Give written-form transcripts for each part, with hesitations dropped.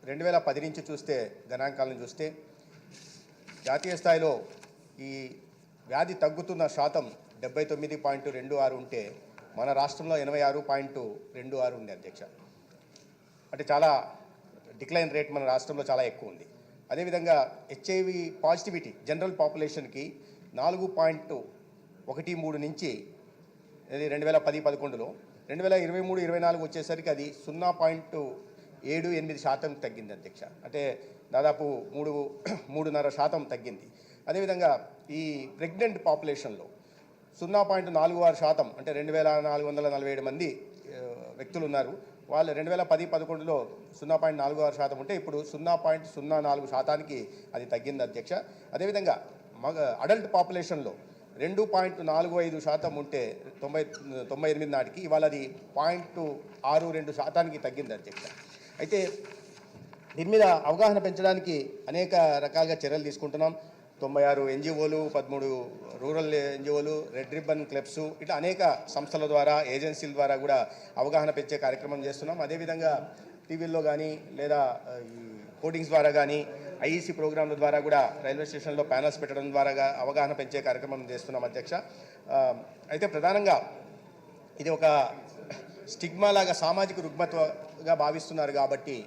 2010 నుంచి చూస్తే గణాంకాలను చూస్తే జాతీయ స్థాయిలో ఈ వ్యాధి తగ్గుతున్న శాతం 79.26 ఉంటే మన రాష్ట్రంలో 86.26 ఉంది అధ్యక్ష. అంటే చాలా డిక్లైన్ రేట్ మన రాష్ట్రంలో చాలా ఎక్కువ ఉంది. అదేవిధంగా హెచ్ఐవి పాజిటివిటీ జనరల్ పాపులేషన్కి 4.13 నుంచి ఇది 2010-11లో 2023-24 వచ్చేసరికి అది 0.78% తగ్గింది అధ్యక్ష. అంటే దాదాపు 3.5% తగ్గింది. అదేవిధంగా ఈ ప్రెగ్నెంట్ పాపులేషన్లో 0.46% అంటే 2447 మంది వ్యక్తులు ఉన్నారు. వాళ్ళు 2010-11లో 0.46% ఉంటే ఇప్పుడు 0.04%కి అది తగ్గింది అధ్యక్ష. అదేవిధంగా అడల్ట్ పాపులేషన్లో 2.45% ఉంటే 98 నాటికి ఇవాళ అది 0.62%కి తగ్గింది అధ్యక్ష. అయితే దీని మీద అవగాహన పెంచడానికి అనేక రకాలుగా చర్యలు తీసుకుంటున్నాం. 96 ఎన్జిఓలు, 13 రూరల్ ఎన్జిఓలు, రెడ్ రిబ్బన్ క్లబ్స్ ఇట్లా అనేక సంస్థల ద్వారా ఏజెన్సీల ద్వారా కూడా అవగాహన పెంచే కార్యక్రమం చేస్తున్నాం. అదేవిధంగా టీవీల్లో కానీ లేదా ఈ హోర్డింగ్స్ ద్వారా కానీ ఐఈసీ ప్రోగ్రాంల ద్వారా కూడా రైల్వే స్టేషన్లో ప్యానల్స్ పెట్టడం ద్వారా అవగాహన పెంచే కార్యక్రమం చేస్తున్నాం అధ్యక్ష. అయితే ప్రధానంగా ఇది ఒక స్టిగ్మా లాగా సామాజిక రుగ్మతగా భావిస్తున్నారు కాబట్టి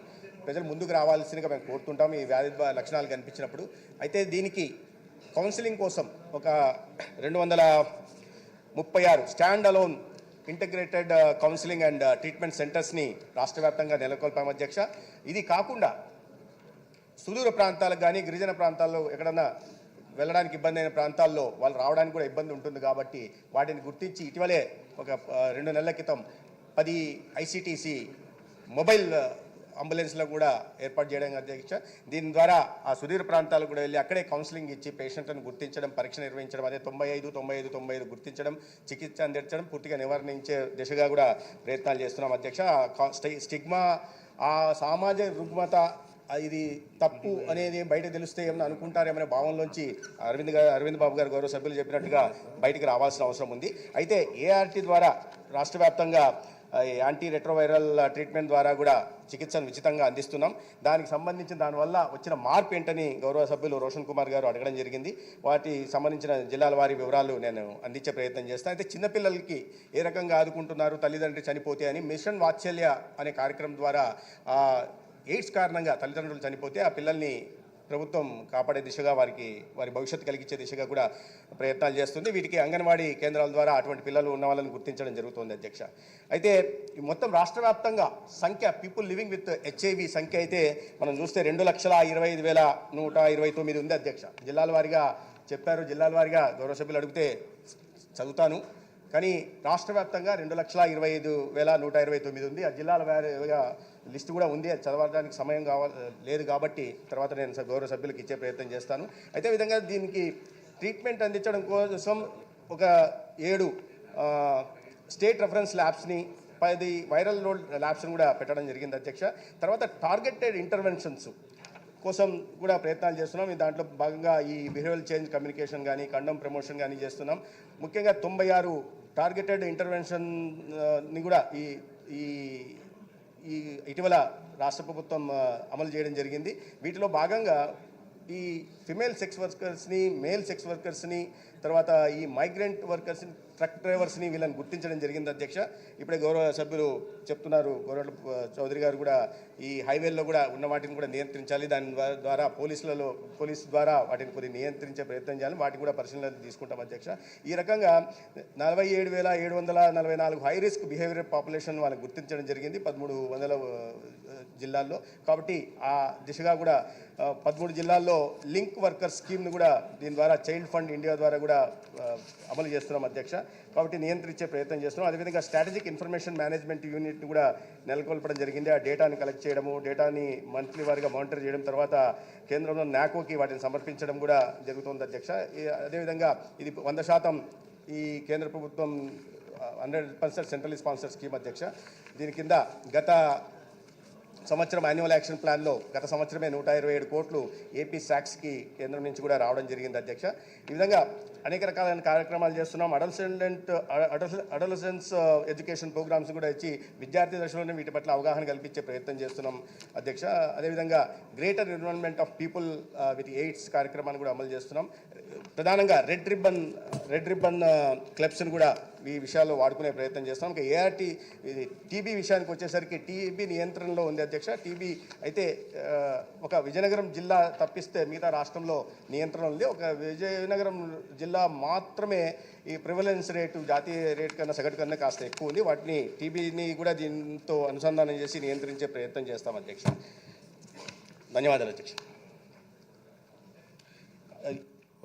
ప్రజలు ముందుకు రావాల్సిందిగా మేము కోరుతుంటాం ఈ వ్యాధి లక్షణాలు కనిపించినప్పుడు. అయితే దీనికి కౌన్సిలింగ్ కోసం ఒక 236 stand alone integrated counselling and treatment సెంటర్స్ని రాష్ట్ర వ్యాప్తంగా నెలకొల్పాం అధ్యక్ష. ఇది కాకుండా సుదూర ప్రాంతాలకు కానీ గిరిజన ప్రాంతాల్లో ఎక్కడన్నా వెళ్ళడానికి ఇబ్బంది అయిన ప్రాంతాల్లో వాళ్ళు రావడానికి కూడా ఇబ్బంది ఉంటుంది కాబట్టి వాటిని గుర్తించి ఇటీవలే ఒక 2 నెలల క్రితం 10 ఐసిటిసి మొబైల్ అంబులెన్స్లో కూడా ఏర్పాటు చేయడం అధ్యక్ష. దీని ద్వారా ఆ సుదూర ప్రాంతాలకు కూడా వెళ్ళి అక్కడే కౌన్సిలింగ్ ఇచ్చి పేషెంట్లను గుర్తించడం, పరీక్ష నిర్వహించడం, అదే 95 గుర్తించడం, చికిత్స అందించడం, పూర్తిగా నివారించే దిశగా కూడా ప్రయత్నాలు చేస్తున్నాం అధ్యక్ష. స్టిగ్మా ఆ సామాజిక రుగ్మత ఇది తప్పు అనేది బయట తెలిస్తే ఏమైనా అనుకుంటారేమనే భావంలోంచి అరవింద్ బాబు గారు గౌరవ సభ్యులు చెప్పినట్టుగా బయటకు రావాల్సిన అవసరం ఉంది. అయితే ఏఆర్టీ ద్వారా రాష్ట్ర వ్యాప్తంగా యాంటీ రెట్రోవైరల్ ట్రీట్మెంట్ ద్వారా కూడా చికిత్సను ఉచితంగా అందిస్తున్నాం. దానికి సంబంధించిన దానివల్ల వచ్చిన మార్పు ఏంటని గౌరవ సభ్యులు రోషన్ కుమార్ గారు అడగడం జరిగింది. వాటి సంబంధించిన జిల్లాల వారి వివరాలు నేను అందించే ప్రయత్నం చేస్తాను. అయితే చిన్నపిల్లలకి ఏ రకంగా ఆదుకుంటున్నారు తల్లిదండ్రులు చనిపోతే అని మిషన్ వాత్సల్య అనే కార్యక్రమం ద్వారా ఎయిడ్స్ కారణంగా తల్లిదండ్రులు చనిపోతే ఆ పిల్లల్ని ప్రభుత్వం కాపాడే దిశగా వారి భవిష్యత్తు కలిగించే దిశగా కూడా ప్రయత్నాలు చేస్తుంది. వీటికి అంగన్వాడీ కేంద్రాల ద్వారా అటువంటి పిల్లలు ఉన్న వాళ్ళని గుర్తించడం జరుగుతుంది అధ్యక్ష. అయితే మొత్తం రాష్ట్ర వ్యాప్తంగా సంఖ్య పీపుల్ లివింగ్ విత్ హెచ్ఐవి సంఖ్య అయితే మనం చూస్తే 2,25,129 ఉంది అధ్యక్ష. జిల్లాల వారీగా చెప్పారు. జిల్లాల వారీగా గౌరవ సభ్యులు అడిగితే చదువుతాను. కానీ రాష్ట్ర వ్యాప్తంగా 2,25,129 ఉంది. ఆ జిల్లాల వారీగా లిస్టు కూడా ఉంది. అది చదవడానికి సమయం లేదు కాబట్టి తర్వాత నేను గౌరవ సభ్యులకు ఇచ్చే ప్రయత్నం చేస్తాను. అయితే విధంగా దీనికి ట్రీట్మెంట్ అందించడం కోసం ఒక 7 స్టేట్ రెఫరెన్స్ ల్యాబ్స్ని 10 వైరల్ లోడ్ ల్యాబ్స్ని కూడా పెట్టడం జరిగింది అధ్యక్ష. తర్వాత టార్గెటెడ్ ఇంటర్వెన్షన్స్ కోసం కూడా ప్రయత్నాలు చేస్తున్నాం. దాంట్లో భాగంగా ఈ బిహేవియరల్ చేంజ్ కమ్యూనికేషన్ కానీ కండమ్ ప్రమోషన్ కానీ చేస్తున్నాం. ముఖ్యంగా 96 టార్గెటెడ్ ఇంటర్వెన్షన్ని కూడా ఈ ఇటీవల రాష్ట్ర ప్రభుత్వం అమలు చేయడం జరిగింది. వీటిలో భాగంగా ఈ ఫిమేల్ సెక్స్ వర్కర్స్ని, మేల్ సెక్స్ వర్కర్స్ని, తర్వాత ఈ మైగ్రెంట్ వర్కర్స్ని, ట్రక్ డ్రైవర్స్ని వీళ్ళని గుర్తించడం జరిగింది అధ్యక్ష. ఇప్పుడే గౌరవ సభ్యులు చెప్తున్నారు, గౌరవ చౌదరి గారు కూడా ఈ హైవేల్లో కూడా ఉన్న వాటిని కూడా నియంత్రించాలి. దాని ద్వారా పోలీస్ ద్వారా వాటిని కొద్ది నియంత్రించే ప్రయత్నం చేయాలి. వాటిని కూడా పరిశీలన తీసుకుంటాం అధ్యక్ష. ఈ రకంగా 47,744 హై రిస్క్ బిహేవియర్ పాపులేషన్ వాళ్ళని గుర్తించడం జరిగింది 1300 జిల్లాల్లో. కాబట్టి ఆ దిశగా కూడా 13 జిల్లాల్లో లింక్ వర్కర్ స్కీమ్ను కూడా దీని ద్వారా చైల్డ్ ఫండ్ ఇండియా ద్వారా కూడా అమలు చేస్తున్నాం అధ్యక్ష. కాబట్టి నియంత్రించే ప్రయత్నం చేస్తున్నాం. అదేవిధంగా స్ట్రాటజిక్ ఇన్ఫర్మేషన్ మేనేజ్మెంట్ యూనిట్ని కూడా నెలకొల్పడం జరిగింది. ఆ డేటాని కలెక్ట్ చేయడము, డేటాని మంత్లీ వారీగా మానిటర్ చేయడం, తర్వాత కేంద్రంలో నాకోకి వాటిని సమర్పించడం కూడా జరుగుతుంది అధ్యక్ష. అదేవిధంగా ఇది 100% ఈ కేంద్ర ప్రభుత్వం 100% సెంట్రల్ స్పాన్సర్ స్కీమ్ అధ్యక్ష. దీని కింద గత సంవత్సరం యాన్యువల్ యాక్షన్ ప్లాన్లో గత సంవత్సరమే 127 కోట్లు ఏపీ శాక్స్కి కేంద్రం నుంచి కూడా రావడం జరిగింది అధ్యక్ష. ఈ విధంగా అనేక రకాలైన కార్యక్రమాలు చేస్తున్నాం. అడోలసెన్స్ ఎడ్యుకేషన్ ప్రోగ్రామ్స్ కూడా ఇచ్చి విద్యార్థి దశలోనే వీటి పట్ల అవగాహన కల్పించే ప్రయత్నం చేస్తున్నాం అధ్యక్ష. అదేవిధంగా greater involvement of people with AIDS కార్యక్రమాన్ని కూడా అమలు చేస్తున్నాం. ప్రధానంగా రెడ్ రిబ్బన్ క్లబ్స్ని కూడా ఈ విషయాల్లో వాడుకునే ప్రయత్నం చేస్తాం. ఇంకా ఏఆర్టీ టీబీ విషయానికి వచ్చేసరికి టీబీ నియంత్రణలో ఉంది అధ్యక్ష. టీబీ అయితే ఒక విజయనగరం జిల్లా తప్పిస్తే మిగతా రాష్ట్రంలో నియంత్రణ ఉంది. ఒక విజయనగరం జిల్లా మాత్రమే ఈ ప్రివలెన్స్ రేటు జాతీయ రేటు కన్నా సగటు కన్నా కాస్త ఎక్కువ ఉంది. వాటిని టీబీని కూడా దీంతో అనుసంధానం చేసి నియంత్రించే ప్రయత్నం చేస్తాం అధ్యక్ష. ధన్యవాదాలు అధ్యక్ష.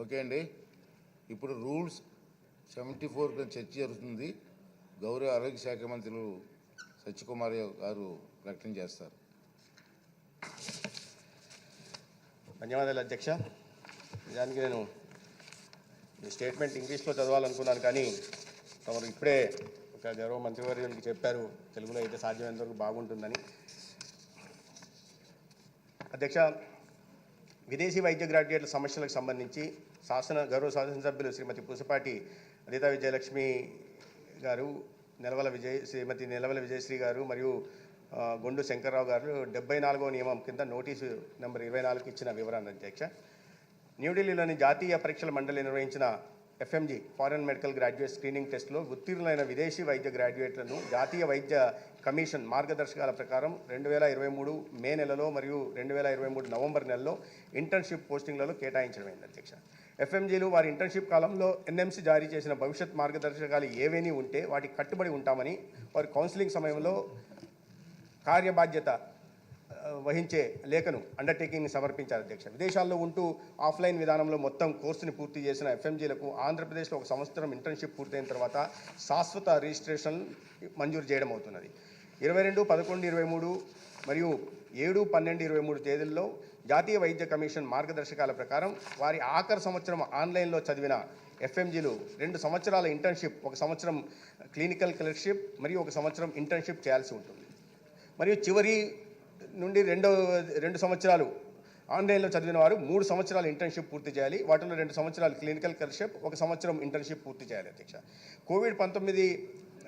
ఓకే అండి, ఇప్పుడు రూల్స్ 74 చర్చ జరుగుతుంది. గౌరవ ఆరోగ్య శాఖ మంత్రులు సత్యకుమార్ గారు ప్రకటన చేస్తారు. ధన్యవాదాలు అధ్యక్ష. నిజానికి నేను ఈ స్టేట్మెంట్ ఇంగ్లీష్లో చదవాలనుకున్నాను, కానీ తమరు ఇప్పుడే ఒక గౌరవ మంత్రివర్యులకి చెప్పారు తెలుగులో అయితే సాధ్యమైనంతవరకు బాగుంటుందని. అధ్యక్ష, విదేశీ వైద్య గ్రాడ్యుయేట్ల సమస్యలకు సంబంధించి గౌరవ శాసనసభ్యులు శ్రీమతి పూసపాటి అదితా విజయలక్ష్మి గారు, శ్రీమతి నెలవల విజయశ్రీ గారు మరియు గొండు శంకర్రావు గారు 74వ నియమం కింద నోటీసు నెంబర్ 24 ఇచ్చిన వివరాన్ని అధ్యక్ష. న్యూఢిల్లీలోని జాతీయ పరీక్షల మండలి నిర్వహించిన FMG foreign medical graduate screening టెస్ట్లో ఉత్తీర్ణులైన విదేశీ వైద్య గ్రాడ్యుయేట్లను జాతీయ వైద్య కమిషన్ మార్గదర్శకాల ప్రకారం 2023 మే నెలలో మరియు 2023 నవంబర్ నెలలో ఇంటర్న్షిప్ పోస్టింగ్లలో కేటాయించడమైంది అధ్యక్ష. ఎఫ్ఎంజీలు వారి ఇంటర్న్షిప్ కాలంలో ఎన్ఎంసీ జారీ చేసిన భవిష్యత్ మార్గదర్శకాలు ఏవేని ఉంటే వాటికి కట్టుబడి ఉంటామని వారి కౌన్సిలింగ్ సమయంలో కార్యబాధ్యత వహించే లేఖను అండర్టేకింగ్ని సమర్పించారు అధ్యక్ష. విదేశాల్లో ఉంటూ ఆఫ్లైన్ విధానంలో మొత్తం కోర్సుని పూర్తి చేసిన ఎఫ్ఎంజీలకు ఆంధ్రప్రదేశ్లో 1 సంవత్సరం ఇంటర్న్షిప్ పూర్తయిన తర్వాత శాశ్వత రిజిస్ట్రేషన్ మంజూరు చేయడం అవుతున్నది. 22/11/23 మరియు 7/12/23 తేదీల్లో జాతీయ వైద్య కమిషన్ మార్గదర్శకాల ప్రకారం వారి ఆఖరి సంవత్సరం ఆన్లైన్లో చదివిన ఎఫ్ఎంజీలు 2 సంవత్సరాల ఇంటర్న్షిప్, 1 సంవత్సరం క్లినికల్ క్లర్క్షిప్ మరియు 1 సంవత్సరం ఇంటర్న్షిప్ చేయాల్సి ఉంటుంది. మరియు చివరి నుండి 2 సంవత్సరాలు ఆన్లైన్లో చదివిన వారు 3 సంవత్సరాలు ఇంటర్న్షిప్ పూర్తి చేయాలి. వాటిలో 2 సంవత్సరాలు క్లినికల్ క్లర్క్షిప్, 1 సంవత్సరం ఇంటర్న్షిప్ పూర్తి చేయాలి అధ్యక్ష. కోవిడ్-19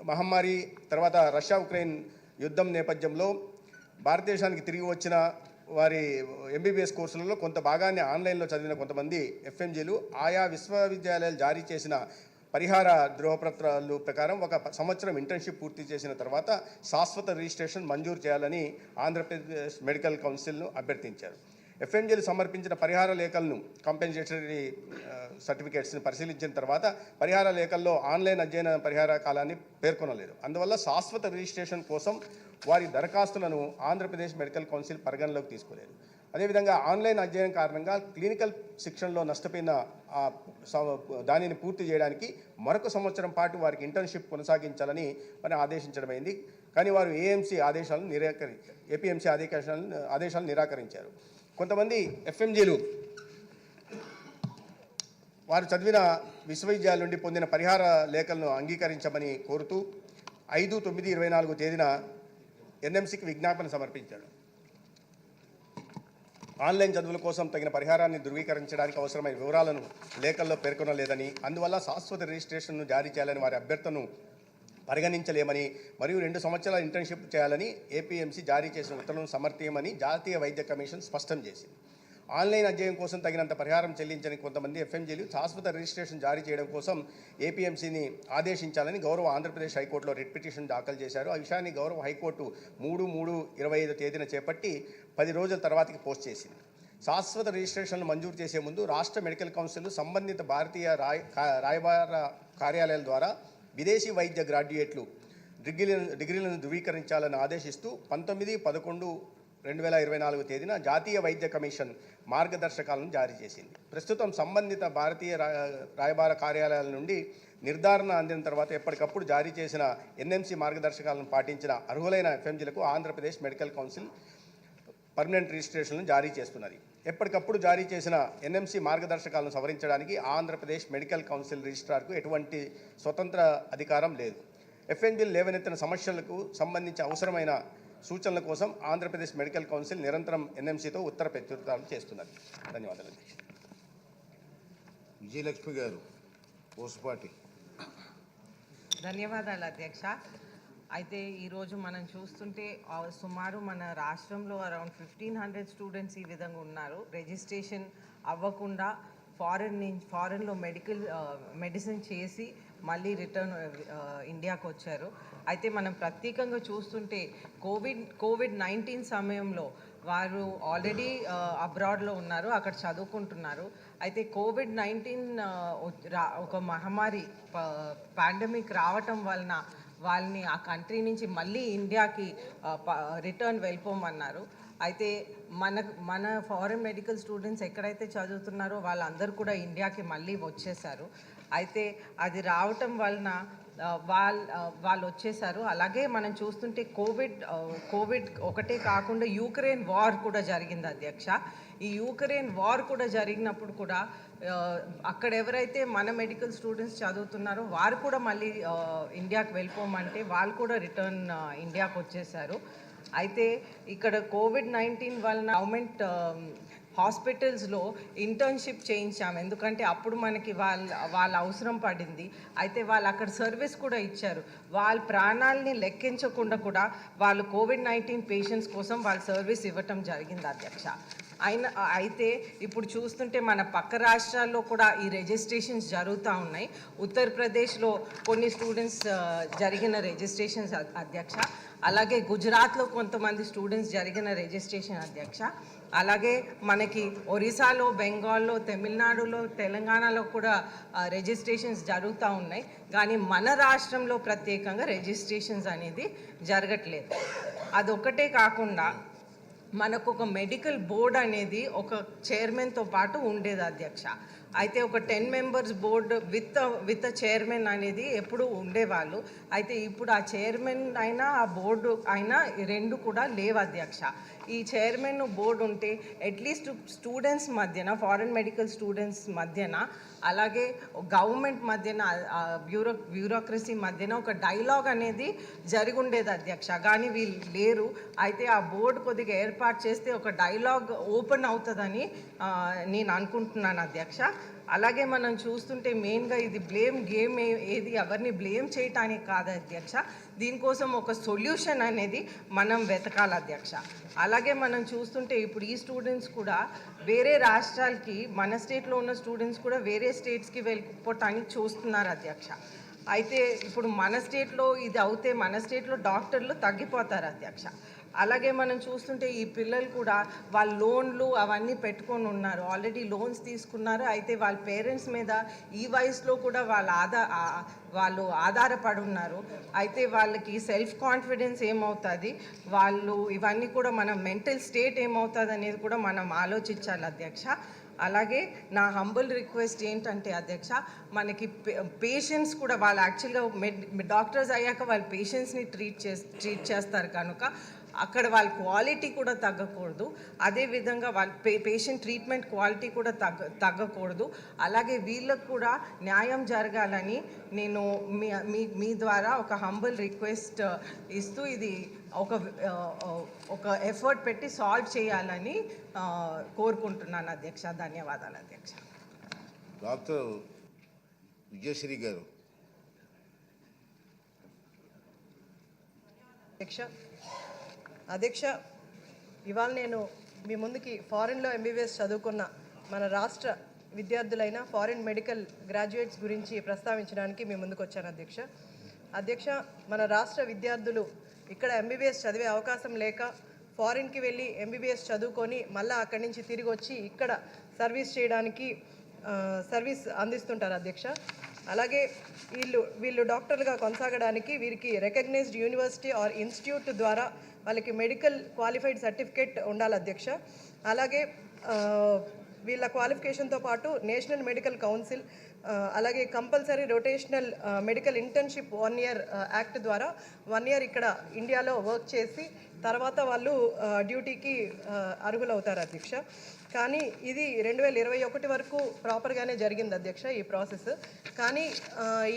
మహమ్మారి తర్వాత రష్యా ఉక్రెయిన్ యుద్ధం నేపథ్యంలో భారతదేశానికి తిరిగి వచ్చిన వారి ఎంబీబీఎస్ కోర్సులలో కొంత భాగాన్ని ఆన్లైన్లో చదివిన కొంతమంది ఎఫ్ఎంజీలు ఆయా విశ్వవిద్యాలయాలు జారీ చేసిన పరిహార ధృవపత్రాలు ప్రకారం 1 సంవత్సరం ఇంటర్న్షిప్ పూర్తి చేసిన తర్వాత శాశ్వత రిజిస్ట్రేషన్ మంజూరు చేయాలని ఆంధ్రప్రదేశ్ మెడికల్ కౌన్సిల్ను అభ్యర్థించారు. ఎఫ్ఎంజీలు సమర్పించిన పరిహార లేఖలను కాంపెన్సేటరీ సర్టిఫికేట్స్ని పరిశీలించిన తర్వాత పరిహార లేఖల్లో ఆన్లైన్ అధ్యయన పరిహార కాలాన్ని పేర్కొనలేదు. అందువల్ల శాశ్వత రిజిస్ట్రేషన్ కోసం వారి దరఖాస్తులను ఆంధ్రప్రదేశ్ మెడికల్ కౌన్సిల్ పరిగణలోకి తీసుకోలేదు. అదేవిధంగా ఆన్లైన్ అధ్యయనం కారణంగా క్లినికల్ శిక్షణలో నష్టపోయిన దానిని పూర్తి చేయడానికి మరొక సంవత్సరం పాటు వారికి ఇంటర్న్షిప్ కొనసాగించాలని వారిని ఆదేశించడమైంది. కానీ వారు ఏపీఎంసీ ఆదేశాలను నిరాకరించారు. కొంతమంది ఎఫ్ఎంజీలు వారు చదివిన విశ్వవిద్యాలయం నుండి పొందిన పరిహార లేఖలను అంగీకరించమని కోరుతూ 5/9/24 తేదీన ఎన్ఎంసీకి విజ్ఞాపన సమర్పించాడు. ఆన్లైన్ చదువుల కోసం తగిన పరిహారాన్ని ధృవీకరించడానికి అవసరమైన వివరాలను లేఖల్లో పేర్కొనలేదని, అందువల్ల శాశ్వత రిజిస్ట్రేషన్ను జారీ చేయాలని వారి అభ్యర్థనను పరిగణించలేమని మరియు 2 సంవత్సరాల ఇంటర్న్షిప్ చేయాలని ఏపీఎంసీ జారీ చేసిన ఉత్తర్వులను సమర్థించమని జాతీయ వైద్య కమిషన్ స్పష్టం చేసింది. ఆన్లైన్ అధ్యయనం కోసం తగినంత పరిహారం చెల్లించని కొంతమంది ఎఫ్ఎంజీలు శాశ్వత రిజిస్ట్రేషన్ జారీ చేయడం కోసం ఏపీఎంసీని ఆదేశించాలని గౌరవ ఆంధ్రప్రదేశ్ హైకోర్టులో రిట్ పిటిషన్ దాఖలు చేశారు. ఆ విషయాన్ని గౌరవ హైకోర్టు 3/3/25 తేదీన చేపట్టి 10 రోజుల తర్వాతకి పోస్ట్ చేసింది. శాశ్వత రిజిస్ట్రేషన్లు మంజూరు చేసే ముందు రాష్ట్ర మెడికల్ కౌన్సిల్ సంబంధిత భారతీయ రాయబార కార్యాలయాల ద్వారా విదేశీ వైద్య గ్రాడ్యుయేట్లు డిగ్రీలను ధృవీకరించాలని ఆదేశిస్తూ 19/11/2024 తేదీన జాతీయ వైద్య కమిషన్ మార్గదర్శకాలను జారీ చేసింది. ప్రస్తుతం సంబంధిత భారతీయ రాయబార కార్యాలయాల నుండి నిర్ధారణ అందిన తర్వాత ఎప్పటికప్పుడు జారీ చేసిన ఎన్ఎంసీ మార్గదర్శకాలను పాటించిన అర్హులైన ఎఫ్ఎంజీలకు ఆంధ్రప్రదేశ్ మెడికల్ కౌన్సిల్ పర్మనెంట్ రిజిస్ట్రేషన్లను జారీ చేస్తున్నది. ఎప్పటికప్పుడు జారీ చేసిన ఎన్ఎంసీ మార్గదర్శకాలను సవరించడానికి ఆంధ్రప్రదేశ్ మెడికల్ కౌన్సిల్ రిజిస్ట్రార్కు ఎటువంటి స్వతంత్ర అధికారం లేదు. ఎఫ్ఎంజీలు లేవనెత్తిన సమస్యలకు సంబంధించి అవసరమైన సూచనల కోసం ఆంధ్రప్రదేశ్ మెడికల్ కౌన్సిల్ నిరంతరం ఎన్ఎంసీతో ఉత్తర ప్రత్యుత్తరాలు చేస్తున్నది. ధన్యవాదాలు అధ్యక్ష. విజయలక్ష్మి గారు పోసుపాటి. ధన్యవాదాలు అధ్యక్ష. అయితే ఈరోజు మనం చూస్తుంటే సుమారు మన రాష్ట్రంలో అరౌండ్ 1500 స్టూడెంట్స్ ఈ విధంగా ఉన్నారు. రిజిస్ట్రేషన్ అవ్వకుండా ఫారెన్లో మెడిసిన్ చేసి మళ్ళీ రిటర్న్ ఇండియాకు వచ్చారు. అయితే మనం ప్రత్యేకంగా చూస్తుంటే కోవిడ్-19 సమయంలో వారు ఆల్రెడీ అబ్రాడ్లో ఉన్నారు, అక్కడ చదువుకుంటున్నారు. అయితే కోవిడ్-19 ఒక మహమ్మారి పాండమిక్ రావటం వలన వాళ్ళని ఆ కంట్రీ నుంచి మళ్ళీ ఇండియాకి రిటర్న్ వెళ్ళిపోమన్నారు. అయితే మన ఫారెన్ మెడికల్ స్టూడెంట్స్ ఎక్కడైతే చదువుతున్నారో వాళ్ళందరూ కూడా ఇండియాకి మళ్ళీ వచ్చేసారు. అయితే అది రావటం వలన వాళ్ళు వచ్చేసారు. అలాగే మనం చూస్తుంటే కోవిడ్ ఒకటే కాకుండా యుక్రెయిన్ వార్ కూడా జరిగింది అధ్యక్ష. ఈ యుక్రెయిన్ వార్ కూడా జరిగినప్పుడు కూడా అక్కడ ఎవరైతే మన మెడికల్ స్టూడెంట్స్ చదువుతున్నారో వారు కూడా మళ్ళీ ఇండియాకి వెళ్ళిపోమంటే వాళ్ళు కూడా రిటర్న్ ఇండియాకి వచ్చేసారు. అయితే ఇక్కడ కోవిడ్-19 వలన గవర్నమెంట్ హాస్పిటల్స్లో ఇంటర్న్షిప్ చేయించాము, ఎందుకంటే అప్పుడు మనకి వాళ్ళ అవసరం పడింది. అయితే వాళ్ళు అక్కడ సర్వీస్ కూడా ఇచ్చారు. వాళ్ళ ప్రాణాలని లెక్కించకుండా కూడా వాళ్ళు కోవిడ్-19 పేషెంట్స్ కోసం వాళ్ళు సర్వీస్ ఇవ్వటం జరిగింది అధ్యక్ష. అయితే ఇప్పుడు చూస్తుంటే మన పక్క రాష్ట్రాల్లో కూడా ఈ రిజిస్ట్రేషన్స్ జరుగుతూ ఉన్నాయి. ఉత్తరప్రదేశ్లో కొన్ని స్టూడెంట్స్ జరిగిన రిజిస్ట్రేషన్స్ అధ్యక్ష. అలాగే గుజరాత్లో కొంతమంది స్టూడెంట్స్ జరిగిన రిజిస్ట్రేషన్ అధ్యక్ష. అలాగే మనకి ఒరిస్సాలో, బెంగాల్లో, తమిళనాడులో, తెలంగాణలో కూడా రిజిస్ట్రేషన్స్ జరుగుతూ ఉన్నాయి. కానీ మన రాష్ట్రంలో ప్రత్యేకంగా రిజిస్ట్రేషన్స్ అనేది జరగట్లేదు. అదొక్కటే కాకుండా మనకు ఒక మెడికల్ బోర్డ్ అనేది ఒక చైర్మన్తో పాటు ఉండేది అధ్యక్ష. అయితే ఒక 10 మెంబర్స్ బోర్డు విత్ చైర్మన్ అనేది ఎప్పుడు ఉండేవాళ్ళు. అయితే ఇప్పుడు ఆ చైర్మన్ అయినా ఆ బోర్డు అయినా రెండు కూడా లేవు అధ్యక్ష. ఈ చైర్మన్ బోర్డు ఉంటే అట్లీస్ట్ స్టూడెంట్స్ మధ్యన, ఫారెన్ మెడికల్ స్టూడెంట్స్ మధ్యన, అలాగే గవర్నమెంట్ మధ్యన, బ్యూరోక్రసీ మధ్యన ఒక డైలాగ్ అనేది జరిగి ఉండేది అధ్యక్ష. కానీ వీళ్ళు లేరు. అయితే ఆ బోర్డు కొద్దిగా ఏర్పాటు చేస్తే ఒక డైలాగ్ ఓపెన్ అవుతుందని నేను అనుకుంటున్నాను అధ్యక్ష. అలాగే మనం చూస్తుంటే మెయిన్గా ఇది బ్లేమ్ గేమ్ ఏది ఎవరిని బ్లేమ్ చేయటానికి కాదు అధ్యక్ష. దీనికోసం ఒక సొల్యూషన్ అనేది మనం వెతకాలి అధ్యక్ష. అలాగే మనం చూస్తుంటే ఇప్పుడు ఈ స్టూడెంట్స్ కూడా వేరే రాష్ట్రాలకి, మన స్టేట్లో ఉన్న స్టూడెంట్స్ కూడా వేరే స్టేట్స్కి వెళ్ళిపోవటానికి చూస్తున్నారు అధ్యక్ష. అయితే ఇప్పుడు మన స్టేట్లో ఇది అవుతే మన స్టేట్లో డాక్టర్లు తగ్గిపోతారు అధ్యక్ష. అలాగే మనం చూస్తుంటే ఈ పిల్లలు కూడా వాళ్ళ లోన్లు అవన్నీ పెట్టుకొని ఉన్నారు, ఆల్రెడీ లోన్స్ తీసుకున్నారు. అయితే వాళ్ళ పేరెంట్స్ మీద ఈ వయసులో కూడా వాళ్ళు ఆధారపడి ఉన్నారు. అయితే వాళ్ళకి సెల్ఫ్ కాన్ఫిడెన్స్ ఏమవుతుంది, వాళ్ళు ఇవన్నీ కూడా మన మెంటల్ స్టేట్ ఏమవుతుంది అనేది కూడా మనం ఆలోచించాలి అధ్యక్ష. అలాగే నా హంబుల్ రిక్వెస్ట్ ఏంటంటే అధ్యక్ష, మనకి పేషెంట్స్ కూడా వాళ్ళు యాక్చువల్గా డాక్టర్స్ అయ్యాక వాళ్ళ పేషెంట్స్ని ట్రీట్ చేస్తారు కనుక అక్కడ వాళ్ళ క్వాలిటీ కూడా తగ్గకూడదు. అదేవిధంగా వాళ్ళ పేషెంట్ ట్రీట్మెంట్ క్వాలిటీ కూడా తగ్గకూడదు. అలాగే వీళ్ళకు కూడా న్యాయం జరగాలని నేను మీ ద్వారా ఒక హంబుల్ రిక్వెస్ట్ ఇస్తూ ఇది ఒక ఎఫర్ట్ పెట్టి సాల్వ్ చేయాలని కోరుకుంటున్నాను అధ్యక్ష. ధన్యవాదాలు అధ్యక్ష. డాక్టర్ విజయశ్రీ గారు. అధ్యక్ష, ఇవాళ నేను మీ ముందుకి ఫారెన్లో ఎంబీబీఎస్ చదువుకున్న మన రాష్ట్ర విద్యార్థులైన ఫారెన్ మెడికల్ గ్రాడ్యుయేట్స్ గురించి ప్రస్తావించడానికి మీ ముందుకు వచ్చాను అధ్యక్ష. మన రాష్ట్ర విద్యార్థులు ఇక్కడ ఎంబీబీఎస్ చదివే అవకాశం లేక ఫారిన్కి వెళ్ళి ఎంబీబీఎస్ చదువుకొని మళ్ళీ అక్కడి నుంచి తిరిగి వచ్చి ఇక్కడ సర్వీస్ అందిస్తుంటారు అధ్యక్ష. అలాగే వీళ్ళు డాక్టర్లుగా కొనసాగడానికి వీరికి రికగ్నైజ్డ్ యూనివర్సిటీ ఆర్ ఇన్స్టిట్యూట్ ద్వారా వాళ్ళకి మెడికల్ క్వాలిఫైడ్ సర్టిఫికేట్ ఉండాలి అధ్యక్ష. అలాగే వీళ్ళ క్వాలిఫికేషన్తో పాటు నేషనల్ మెడికల్ కౌన్సిల్ అలాగే compulsory rotational medical internship 1 year act ద్వారా 1 year ఇక్కడ ఇండియాలో వర్క్ చేసి తర్వాత వాళ్ళు డ్యూటీకి అర్హులవుతారు అధ్యక్ష. కానీ ఇది 2021 వరకు ప్రాపర్గానే జరిగింది అధ్యక్ష ఈ ప్రాసెస్. కానీ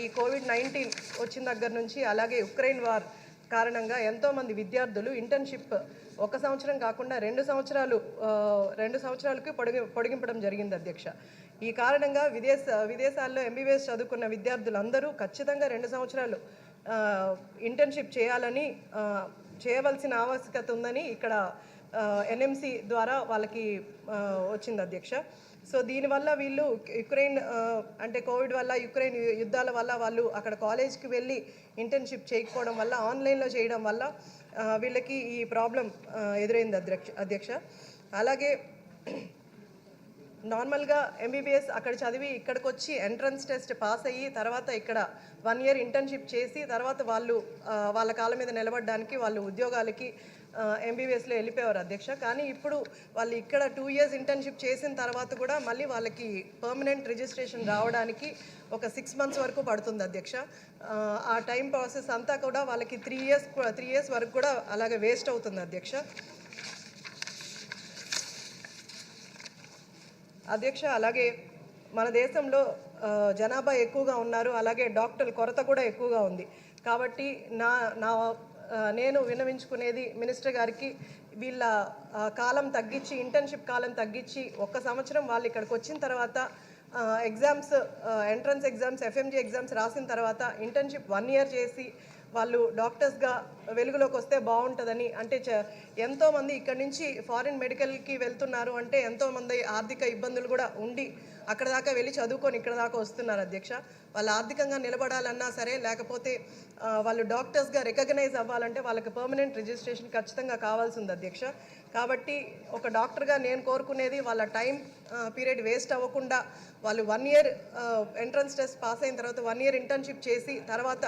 ఈ కోవిడ్-19 వచ్చిన దగ్గర నుంచి అలాగే యుక్రెయిన్ వార్ కారణంగా ఎంతోమంది విద్యార్థులు ఇంటర్న్షిప్ 1 సంవత్సరం కాకుండా 2 సంవత్సరాలకి పొడిగింపడం జరిగింది అధ్యక్ష. ఈ కారణంగా విదేశాల్లో ఎంబీబీఎస్ చదువుకున్న విద్యార్థులందరూ ఖచ్చితంగా 2 సంవత్సరాలు ఇంటర్న్షిప్ చేయవలసిన ఆవశ్యకత ఉందని ఇక్కడ ఎన్ఎంసి ద్వారా వాళ్ళకి వచ్చింది అధ్యక్ష. సో దీనివల్ల వీళ్ళు యుక్రెయిన్ అంటే కోవిడ్ వల్ల యుక్రెయిన్ యుద్ధాల వల్ల వాళ్ళు అక్కడ కాలేజ్కి వెళ్ళి ఇంటర్న్షిప్ చేయకపోవడం వల్ల ఆన్లైన్లో చేయడం వల్ల వీళ్ళకి ఈ ప్రాబ్లం ఎదురైంది అధ్యక్ష. అలాగే నార్మల్గా ఎంబీబీఎస్ అక్కడ చదివి ఇక్కడికి వచ్చి ఎంట్రన్స్ టెస్ట్ పాస్ అయ్యి తర్వాత ఇక్కడ 1 ఇయర్ ఇంటర్న్షిప్ చేసి తర్వాత వాళ్ళు వాళ్ళ కాళ్ళ మీద నిలబడడానికి వాళ్ళు ఉద్యోగాలకి ఎంబీబీఎస్లో వెళ్ళిపోయారు అధ్యక్ష. కానీ ఇప్పుడు వాళ్ళు ఇక్కడ 2 ఇయర్స్ ఇంటర్న్షిప్ చేసిన తర్వాత కూడా మళ్ళీ వాళ్ళకి పర్మనెంట్ రిజిస్ట్రేషన్ రావడానికి ఒక 6 మంత్స్ వరకు పడుతుంది అధ్యక్ష. ఆ టైం ప్రాసెస్ అంతా కూడా వాళ్ళకి 3 ఇయర్స్ వరకు కూడా అలాగే వేస్ట్ అవుతుంది అధ్యక్ష. అలాగే మన దేశంలో జనాభా ఎక్కువగా ఉన్నారు, అలాగే డాక్టర్ల కొరత కూడా ఎక్కువగా ఉంది. కాబట్టి నేను విన్నవించుకునేది మినిస్టర్ గారికి వీళ్ళ కాలం తగ్గించి ఇంటర్న్షిప్ కాలం తగ్గించి 1 సంవత్సరం వాళ్ళు ఇక్కడికి వచ్చిన తర్వాత exams entrance exams FMG exams రాసిన తర్వాత ఇంటర్న్షిప్ 1 ఇయర్ చేసి వాళ్ళు డాక్టర్స్గా వెలుగులోకి వస్తే బాగుంటుందని. అంటే ఎంతోమంది ఇక్కడి నుంచి ఫారిన్ మెడికల్కి వెళ్తున్నారు అంటే ఎంతోమంది ఆర్థిక ఇబ్బందులు కూడా ఉండి అక్కడ దాకా వెళ్ళి చదువుకొని ఇక్కడ దాకా వస్తున్నారు అధ్యక్ష. వాళ్ళు ఆర్థికంగా నిలబడాలన్నా సరే లేకపోతే వాళ్ళు డాక్టర్స్గా రికగ్నైజ్ అవ్వాలంటే వాళ్ళకి పర్మనెంట్ రిజిస్ట్రేషన్ ఖచ్చితంగా కావాల్సి ఉంది అధ్యక్ష. కాబట్టి ఒక డాక్టర్గా నేను కోరుకునేది వాళ్ళ టైం పీరియడ్ వేస్ట్ అవ్వకుండా వాళ్ళు 1 ఇయర్ ఎంట్రన్స్ టెస్ట్ పాస్ అయిన తర్వాత 1 ఇయర్ ఇంటర్న్షిప్ చేసి తర్వాత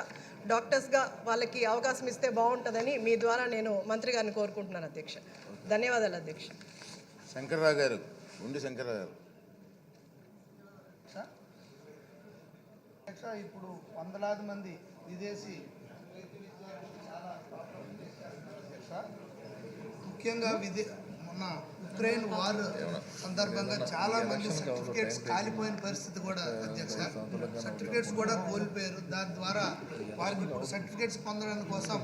డాక్టర్స్గా వాళ్ళకి అవకాశం ఇస్తే బాగుంటుందని మీ ద్వారా నేను మంత్రి గారిని కోరుకుంటున్నాను అధ్యక్ష. ధన్యవాదాలు అధ్యక్ష. శంకర్రావు గారు శంకర్రావు గారు ఇప్పుడు వందలాది మంది విదేశీ ముఖ్యంగా మొన్న ఉక్రెయిన్ వార్ సందర్భంగా చాలా మంది సర్టిఫికేట్స్ కాలిపోయిన పరిస్థితి కూడా అధ్యక్ష. సర్టిఫికేట్స్ కూడా కోల్పోయారు. దాని ద్వారా వారికి ఇప్పుడు సర్టిఫికేట్స్ పొందడం కోసం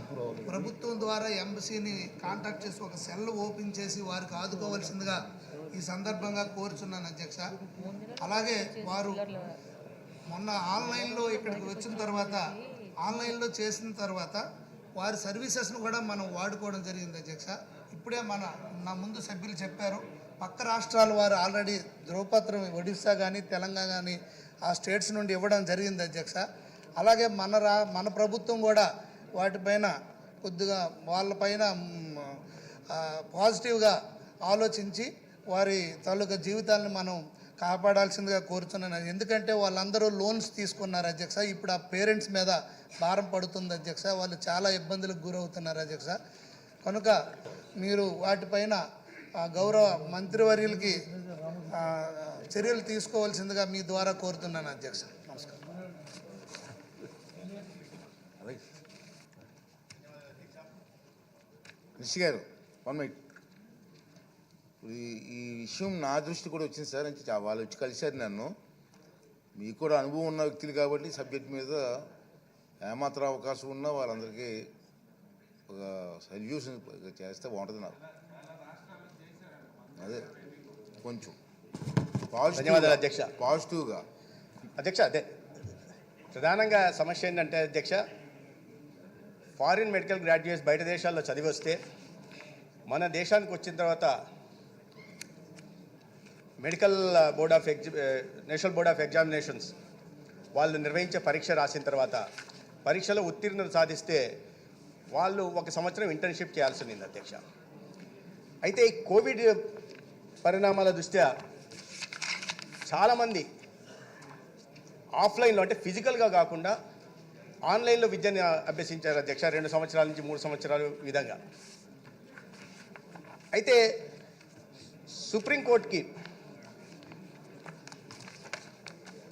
ప్రభుత్వం ద్వారా ఎంబసీని కాంటాక్ట్ చేసి ఒక సెల్ ఓపెన్ చేసి వారికి ఆదుకోవాల్సిందిగా ఈ సందర్భంగా కోరుచున్నాను అధ్యక్ష. అలాగే వారు మొన్న ఆన్లైన్లో ఇక్కడికి వచ్చిన తర్వాత ఆన్లైన్లో చేసిన తర్వాత వారి సర్వీసెస్ను కూడా మనం వాడుకోవడం జరిగింది అధ్యక్ష. ఇప్పుడే నా ముందు సభ్యులు చెప్పారు, పక్క రాష్ట్రాల వారు ఆల్రెడీ ధ్రువపత్రం ఒడిశా కానీ తెలంగాణ కానీ ఆ స్టేట్స్ నుండి ఇవ్వడం జరిగింది అధ్యక్ష. అలాగే మన ప్రభుత్వం కూడా వాటిపైన కొద్దిగా వాళ్ళపైన పాజిటివ్గా ఆలోచించి వారి తాలూకా జీవితాలను మనం కాపాడాల్సిందిగా కోరుతున్నాను. ఎందుకంటే వాళ్ళందరూ లోన్స్ తీసుకున్నారు అధ్యక్ష. ఇప్పుడు ఆ పేరెంట్స్ మీద భారం పడుతుంది అధ్యక్ష. వాళ్ళు చాలా ఇబ్బందులకు గురవుతున్నారు అధ్యక్ష. కనుక మీరు వాటిపైన గౌరవ మంత్రివర్యులకి చర్యలు తీసుకోవాల్సిందిగా మీ ద్వారా కోరుతున్నాను అధ్యక్ష. నమస్కారం. రిషి గారు 1 మినిట్. ఈ విషయం నా దృష్టి కూడా వచ్చింది సార్. అంటే వాళ్ళు వచ్చి కలిశారు నన్ను. మీకు కూడా అనుభవం ఉన్న వ్యక్తులు కాబట్టి సబ్జెక్ట్ మీద ఏమాత్రం అవకాశం ఉన్నా వాళ్ళందరికీ ఒక సొల్యూషన్ చేస్తే బాగుంటుంది నాకు. అదే కొంచెం ధన్యవాదాలు అధ్యక్ష. పాజిటివ్గా అధ్యక్ష, అదే ప్రధానంగా సమస్య ఏంటంటే అధ్యక్ష, ఫారిన్ మెడికల్ గ్రాడ్యుయేట్స్ బయట దేశాల్లో చదివి వస్తే మన దేశానికి వచ్చిన తర్వాత నేషనల్ బోర్డ్ ఆఫ్ ఎగ్జామినేషన్స్ వాళ్ళు నిర్వహించే పరీక్ష రాసిన తర్వాత పరీక్షలో ఉత్తీర్ణత సాధిస్తే వాళ్ళు 1 సంవత్సరం ఇంటర్న్షిప్ చేయాల్సి ఉంది అధ్యక్ష. అయితే ఈ కోవిడ్ పరిణామాల దృష్ట్యా చాలామంది ఆఫ్లైన్లో అంటే ఫిజికల్గా కాకుండా ఆన్లైన్లో విద్యను అభ్యసించారు అధ్యక్ష. 2 సంవత్సరాల నుంచి 3 సంవత్సరాలు విధంగా. అయితే సుప్రీంకోర్టుకి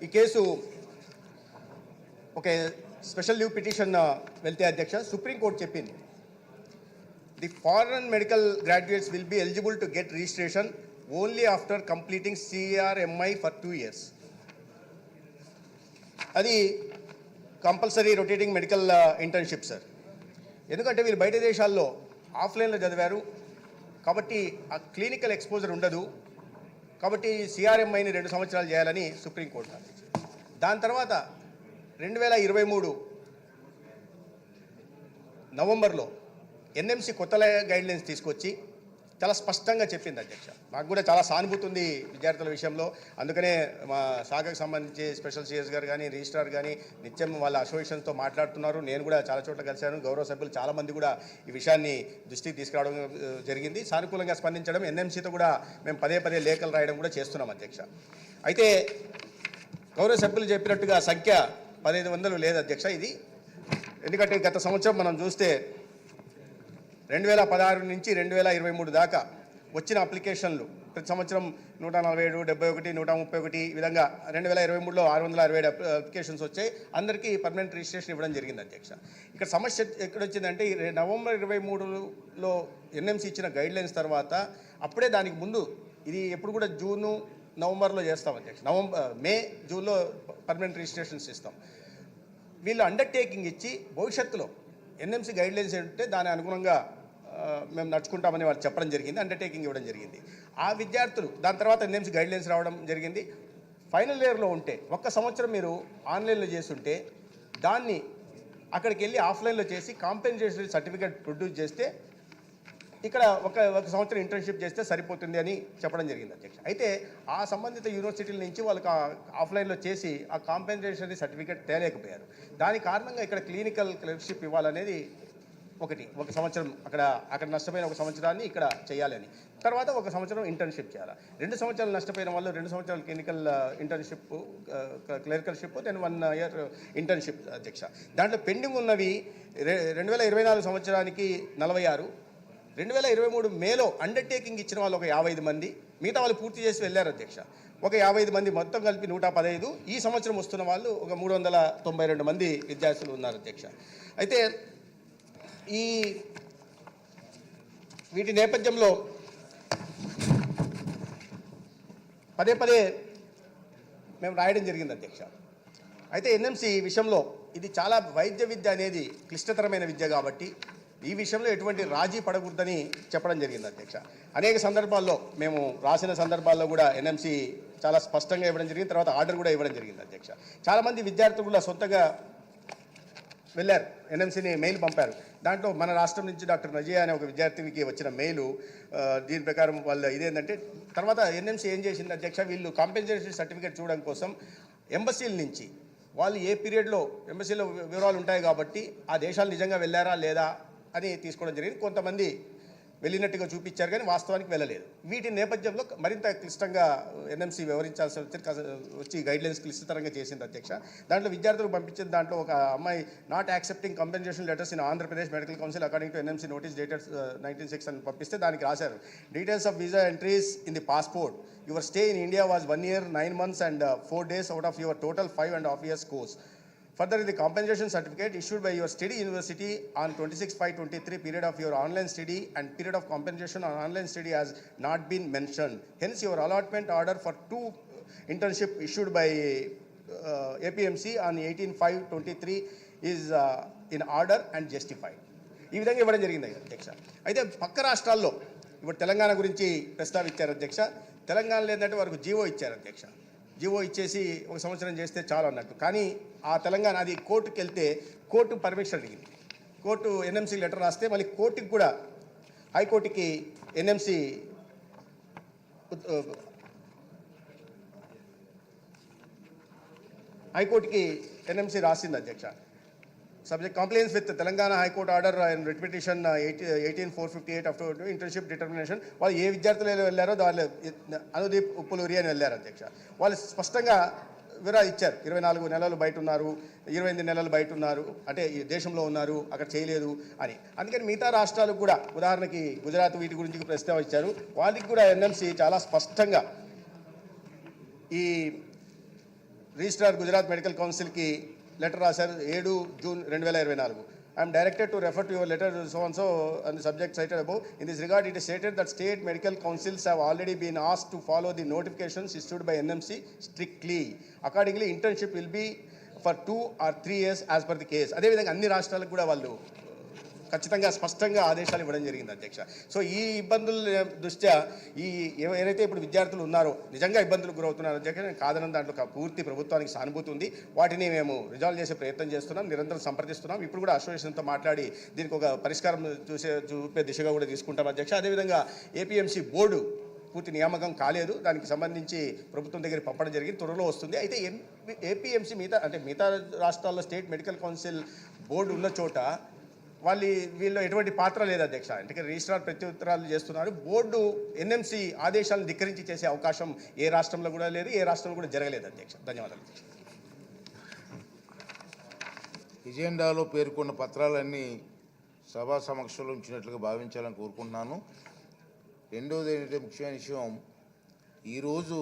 ఈ కేసు ఒక స్పెషల్ లీవ్ పిటిషన్ వెళ్తే అధ్యక్ష, సుప్రీంకోర్టు చెప్పింది the foreign medical graduates will be eligible to get registration only after completing CRMI for 2 years. అది compulsory rotating medical internship sir. ఎందుకంటే వీళ్ళు బయట దేశాల్లో ఆఫ్లైన్లో చదివారు కాబట్టి ఆ క్లినికల్ ఎక్స్పోజర్ ఉండదు కాబట్టి సిఆర్ఎంఐని 2 సంవత్సరాలు చేయాలని సుప్రీంకోర్టు ఆదేశించింది. దాని తర్వాత 2023 నవంబర్లో ఎన్ఎంసి కొత్త గైడ్లైన్స్ తీసుకొచ్చి చాలా స్పష్టంగా చెప్పింది అధ్యక్ష. నాకు కూడా చాలా సానుభూతి ఉంది విద్యార్థుల విషయంలో. అందుకనే మా శాఖకు సంబంధించి స్పెషల్ సిఎస్ గారు కానీ రిజిస్ట్రార్ కానీ నిత్యం వాళ్ళ అసోసియేషన్తో మాట్లాడుతున్నారు. నేను కూడా చాలా చోట్ల కలిశాను. గౌరవ సభ్యులు చాలామంది కూడా ఈ విషయాన్ని దృష్టికి తీసుకురావడం జరిగింది. సానుకూలంగా స్పందించడం, ఎన్ఎంసీతో కూడా మేము పదే లేఖలు రాయడం కూడా చేస్తున్నాం అధ్యక్ష. అయితే గౌరవ సభ్యులు చెప్పినట్టుగా సంఖ్య 1500 లేదు అధ్యక్ష. ఇది ఎందుకంటే గత సంవత్సరం మనం చూస్తే 2016 నుంచి 2023 దాకా వచ్చిన అప్లికేషన్లు ప్రతి సంవత్సరం 147, 71, 131 ఈ విధంగా 2023లో 667 అప్లికేషన్స్ వచ్చాయి. అందరికీ పర్మనెంట్ రిజిస్ట్రేషన్ ఇవ్వడం జరిగింది అధ్యక్ష. ఇక్కడ సమస్య ఎక్కడొచ్చిందంటే ఈ నవంబర్ 23లో ఎన్ఎంసీ ఇచ్చిన గైడ్లైన్స్ తర్వాత అప్పుడే దానికి ముందు ఇది ఎప్పుడు కూడా జూను నవంబర్లో చేస్తాం అధ్యక్ష. మే జూన్లో పర్మనెంట్ రిజిస్ట్రేషన్స్ ఇస్తాం. వీళ్ళు అండర్టేకింగ్ ఇచ్చి భవిష్యత్తులో ఎన్ఎంసీ గైడ్లైన్స్ ఏంటంటే దాని అనుగుణంగా మేము నడుచుకుంటామని వాళ్ళు చెప్పడం జరిగింది. అండర్టేకింగ్ ఇవ్వడం జరిగింది. ఆ విద్యార్థులు దాని తర్వాత ఎన్ఎంసీ గైడ్లైన్స్ రావడం జరిగింది. ఫైనల్ ఇయర్లో ఉంటే 1 సంవత్సరం మీరు ఆన్లైన్లో చేస్తుంటే దాన్ని అక్కడికి వెళ్ళి ఆఫ్లైన్లో చేసి కాంపెన్సేటరీ సర్టిఫికేట్ ప్రొడ్యూస్ చేస్తే ఇక్కడ ఒక సంవత్సరం ఇంటర్న్షిప్ చేస్తే సరిపోతుంది అని చెప్పడం జరిగింది అధ్యక్ష. అయితే ఆ సంబంధిత యూనివర్సిటీల నుంచి వాళ్ళకి ఆఫ్లైన్లో చేసి ఆ కాంపెన్సేటరీ సర్టిఫికేట్ తేలేకపోయారు. దాని కారణంగా ఇక్కడ క్లినికల్ క్లర్క్షిప్ ఇవ్వాలనేది ఒక సంవత్సరం అక్కడ నష్టపోయిన 1 సంవత్సరాన్ని ఇక్కడ చేయాలని, తర్వాత 1 సంవత్సరం ఇంటర్న్షిప్ చేయాలి. 2 సంవత్సరాలు నష్టపోయిన వాళ్ళు 2 సంవత్సరాలు clinical internship clerkship then 1 year internship అధ్యక్ష. దాంట్లో పెండింగ్ ఉన్నవి 2024 సంవత్సరానికి 46, 2023 మేలో అండర్టేకింగ్ ఇచ్చిన వాళ్ళు ఒక 55 మంది, మిగతా వాళ్ళు పూర్తి చేసి వెళ్ళారు అధ్యక్ష. ఒక 55 మంది మొత్తం కలిపి 115. ఈ సంవత్సరం వస్తున్న వాళ్ళు ఒక 392 మంది విద్యార్థులు ఉన్నారు అధ్యక్ష. అయితే వీటి నేపథ్యంలో పదే మేము రాయడం జరిగింది అధ్యక్ష. అయితే ఎన్ఎంసీ విషయంలో ఇది చాలా వైద్య విద్య అనేది క్లిష్టతరమైన విద్య కాబట్టి ఈ విషయంలో ఎటువంటి రాజీ పడకూడదని చెప్పడం జరిగింది అధ్యక్ష. అనేక సందర్భాల్లో మేము రాసిన సందర్భాల్లో కూడా ఎన్ఎంసీ చాలా స్పష్టంగా ఇవ్వడం జరిగింది. తర్వాత ఆర్డర్ కూడా ఇవ్వడం జరిగింది అధ్యక్ష. చాలామంది విద్యార్థులు కూడా సొంతగా వెళ్ళారు, ఎన్ఎంసీని మెయిల్ పంపారు. దాంట్లో మన రాష్ట్రం నుంచి డాక్టర్ నజియా అనే ఒక విద్యార్థినికి వచ్చిన మెయిలు దీని ప్రకారం వాళ్ళు ఇదేంటంటే తర్వాత ఎన్ఎంసీ ఏం చేసింది అధ్యక్ష, వీళ్ళు కాంపెన్సేటరీ సర్టిఫికేట్ చూడడం కోసం ఎంబసీల నుంచి వాళ్ళు ఏ పీరియడ్లో ఎంబసీలో వివరాలు ఉంటాయి కాబట్టి ఆ దేశాలు నిజంగా వెళ్ళారా లేదా అని తీసుకోవడం జరిగింది. కొంతమంది వెళ్ళినట్టుగా చూపించారు కానీ వాస్తవానికి వెళ్ళలేదు. వీటి నేపథ్యంలో మరింత క్లిష్టంగా ఎన్ఎంసీ వ్యవహరించాల్సి వచ్చి గైడ్లైన్స్ క్లిష్టతరంగా చేసింది అధ్యక్ష. దాంట్లో విద్యార్థులకు పంపించిన దాంట్లో ఒక అమ్మాయి not accepting compensation letters in Andhra Pradesh medical council according to NMC notice dated 19/6 అని పంపిస్తే దానికి రాశారు details of visa entries in the passport, your stay in India was 1 year 9 months and 4 days out of your total 5.5 years course. Further, the compensation certificate issued by your study university on 26/5/23 period of your online study and period of compensation on online study has not been mentioned. Hence, your allotment order for 2 internship issued by APMC on 18/5/23 is in order and justified. ఈ విధంగా ఇవ్వడం జరిగింది అధ్యక్ష. అయితే పక్క రాష్ట్రాల్లో ఇప్పుడు తెలంగాణ గురించి ప్రస్తావించారు అధ్యక్ష. తెలంగాణలో ఏంటంటే వారికి జీవో ఇచ్చారు అధ్యక్ష. జీవో ఇచ్చేసి 1 సంవత్సరం చేస్తే చాలు అన్నట్టు. కానీ ఆ తెలంగాణ అది కోర్టుకు వెళ్తే కోర్టు పర్మిషన్ అడిగింది. కోర్టు ఎన్ఎంసీ లెటర్ రాస్తే మళ్ళీ కోర్టుకి కూడా హైకోర్టుకి ఎన్ఎంసీ రాసింది అధ్యక్ష. Subject compliance with the Telangana High Court order and writ petition 18/458 after internship determination. వాళ్ళు ఏ విద్యార్థులు వెళ్ళారో వాళ్ళు అనుదీప్ ఉప్పులూరి అని వెళ్ళారు అధ్యక్ష. వాళ్ళు స్పష్టంగా వివరాలు ఇచ్చారు. 24 నెలలు బయట ఉన్నారు, 28 నెలలు బయట ఉన్నారు, అంటే ఈ దేశంలో ఉన్నారు, అక్కడ చేయలేదు అని. అందుకని మిగతా రాష్ట్రాలకు కూడా ఉదాహరణకి గుజరాత్ వీటి గురించి ప్రస్తావించారు. వాళ్ళకి కూడా ఎన్ఎంసీ చాలా స్పష్టంగా ఈ రిజిస్ట్రార్ గుజరాత్ మెడికల్ కౌన్సిల్కి లెటర్ రాశారు 7 June 2024. I am directed to refer to your letter so and so and the subject cited above. In this regard, it is stated that state medical councils have already been asked to follow the notifications issued by NMC strictly. Accordingly, internship will be for 2 or 3 years as per the case. అదేవిధంగా అన్ని రాష్ట్రాలకు కూడా వాళ్ళు ఖచ్చితంగా స్పష్టంగా ఆదేశాలు ఇవ్వడం జరిగింది అధ్యక్ష. సో ఈ ఇబ్బందుల దృష్ట్యా ఏదైతే ఇప్పుడు విద్యార్థులు ఉన్నారో నిజంగా ఇబ్బందులకు గురవుతున్నారు అధ్యక్ష, నేను కాదనని దాంట్లో పూర్తి ప్రభుత్వానికి సానుభూతి ఉంది. వాటిని మేము రిజాల్వ్ చేసే ప్రయత్నం చేస్తున్నాం, నిరంతరం సంప్రదిస్తున్నాం. ఇప్పుడు కూడా అసోసియేషన్తో మాట్లాడి దీనికి ఒక పరిష్కారం చూపే దిశగా కూడా తీసుకుంటాం అధ్యక్ష. అదేవిధంగా ఏపీఎంసీ బోర్డు పూర్తి నియామకం కాలేదు, దానికి సంబంధించి ప్రభుత్వం దగ్గర పంపడం జరిగింది, త్వరలో వస్తుంది. అయితే ఏపీఎంసీ మిగతా రాష్ట్రాల్లో స్టేట్ మెడికల్ కౌన్సిల్ బోర్డు ఉన్న చోట వీళ్ళు ఎటువంటి పాత్ర లేదు అధ్యక్ష. అంటే రిజిస్ట్రార్ ప్రత్యుత్తరాలు చేస్తున్నారు. బోర్డు ఎన్ఎంసీ ఆదేశాలను ధిక్కరించి చేసే అవకాశం ఏ రాష్ట్రంలో కూడా లేదు, ఏ రాష్ట్రంలో కూడా జరగలేదు అధ్యక్ష. ధన్యవాదాలు అధ్యక్ష. ఎజెండాలో పేర్కొన్న పత్రాలన్నీ సభా సమక్షంలో ఉంచినట్లుగా భావించాలని కోరుకుంటున్నాను. రెండవది ఏంటంటే ముఖ్యమైన విషయం, ఈరోజు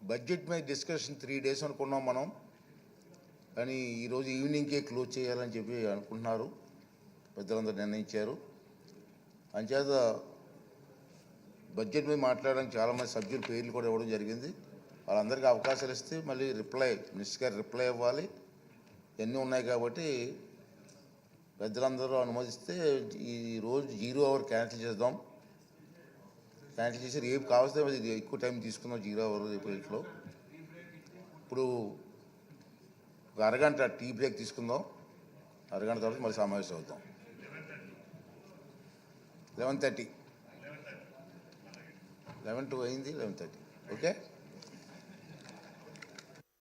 బడ్జెట్ మీద డిస్కషన్ 3 days అనుకున్నాం మనం, కానీ ఈరోజు ఈవినింగ్కే క్లోజ్ చేయాలని చెప్పి అనుకుంటున్నారు, పెద్దలందరూ నిర్ణయించారు. అంచేత బడ్జెట్ మీద మాట్లాడడానికి చాలామంది సభ్యుల పేర్లు కూడా ఇవ్వడం జరిగింది. వాళ్ళందరికీ అవకాశాలు ఇస్తే మళ్ళీ మినిస్టర్ గారు రిప్లై ఇవ్వాలి, ఇవన్నీ ఉన్నాయి. కాబట్టి పెద్దలందరూ అనుమతిస్తే ఈరోజు 0 hour క్యాన్సిల్ చేద్దాం. క్యాన్సిల్ చేసి రేపు కావాల్సిన ఎక్కువ టైం తీసుకుందాం 0 hour రేపు ఇంట్లో. ఇప్పుడు ఒక అరగంట టీ బ్రేక్ తీసుకుందాం, అరగంట తర్వాత మళ్ళీ సమావేశం అవుతాం. 11:30 11 to అయింది, 11:30. ఓకే.